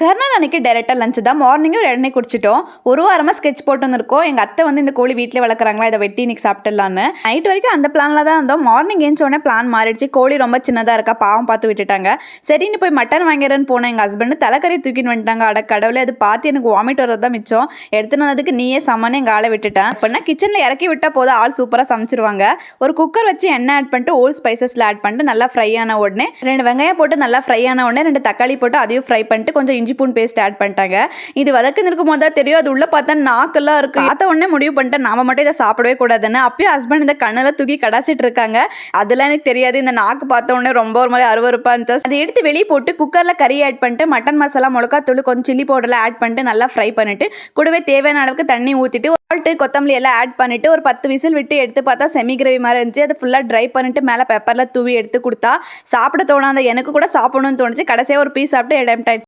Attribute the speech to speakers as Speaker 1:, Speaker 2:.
Speaker 1: கருநாள் அன்னைக்கு டேரெக்டாக லஞ்ச் தான். மார்னிங்கும் ஒரு எண்ணெய் குடிச்சிட்டோம். ஒரு வாரமாக ஸ்கெட்ச் போட்டு வந்துருக்கோம். எங்கள் அத்தை வந்து இந்த கோழி வீட்டிலே வளர்க்குறாங்களா, இதை வெட்டி இன்னைக்கு சாப்பிட்டுலான்னு. நைட் வரைக்கும் அந்த பிளானில் தான் இருந்தோம். மார்னிங் ஏஞ்சோடனே பிளான் மாறிடுச்சு. கோழி ரொம்ப சின்னதாக இருக்கா, பாவம் பார்த்து விட்டுட்டாங்க. சரின்னு போய் மட்டன் வாங்கிறேன்னு போனேன். எங்கள் ஹஸ்பண்ட் தலைக்கறி தூக்கின்னு வந்துட்டாங்க. அட கடவுளே, அது பார்த்து எனக்கு வாமிட் வரது தான் மிச்சம். எடுத்துன்னு வந்ததுக்கு நீயே சமன்னு எங்கள் ஆளை விட்டுட்டேன். அப்படின்னா கிச்சனில் இறக்கி விட்டால் போதும், ஆள் சூப்பராக சமைச்சிருவாங்க. ஒரு குக்கர் வச்சு எண்ணெய் ஆட் பண்ணிட்டு ஓல் ஸ்பைசஸில் ஆட் பண்ணிட்டு நல்லா ஃப்ரை ஆன உடனே 2 வெங்காயம் போட்டு நல்லா ஃப்ரை ஆன உடனே 2 தக்காளி போட்டு அதையும் ஃப்ரை பண்ணிட்டு கொஞ்சம் இஞ்சி பூண்டு பேஸ்ட் ஆட் பண்ணிட்டாங்க. இது வதக்குன்னு இருக்கும் போது தான் தெரியும், அது உள்ள பார்த்தா நாக்கெல்லாம் இருக்கு. பார்த்த உடனே முடிவு பண்ணிட்டேன் நாம மட்டும் இதை சாப்பிடவே கூடாதுன்னு. அப்பயும் ஹஸ்பண்ட் இந்த கண்ணெல்லாம் தூக்கி கடாசிட்டு இருக்காங்க. அதெல்லாம் எனக்கு தெரியாது. இந்த நாக்கு பார்த்த உடனே ரொம்ப ஒரு மாதிரி அருவருப்பா இருந்துச்சு. அதை எடுத்து வெளியே போட்டு குக்கர்ல கறி ஆட் பண்ணிட்டு மட்டன் மசாலா, மிளகாத்தூள், கொஞ்சம் சில்லி பவுடர்லாம் ஆட் பண்ணிட்டு நல்லா ஃப்ரை பண்ணிட்டு கூடவே தேவையான அளவுக்கு தண்ணி ஊற்றிட்டு சால்ட்டு, கொத்தமல்லி எல்லாம் ஆட் பண்ணிட்டு ஒரு 10 விசில் விட்டு எடுத்து பார்த்தா செமி கிரேவி மாதிரி இருந்துச்சு. அதை ஃபுல்லாக ட்ரை பண்ணிட்டு மேலே பெப்பர்ல தூவி எடுத்து கொடுத்தா சாப்பிட தோணாத எனக்கு கூட சாப்பிடணும்னு தோணுச்சு. கடைசியாக ஒரு பீஸ் சாப்பிட்டு எடம்ட் ஆயிடுச்சு.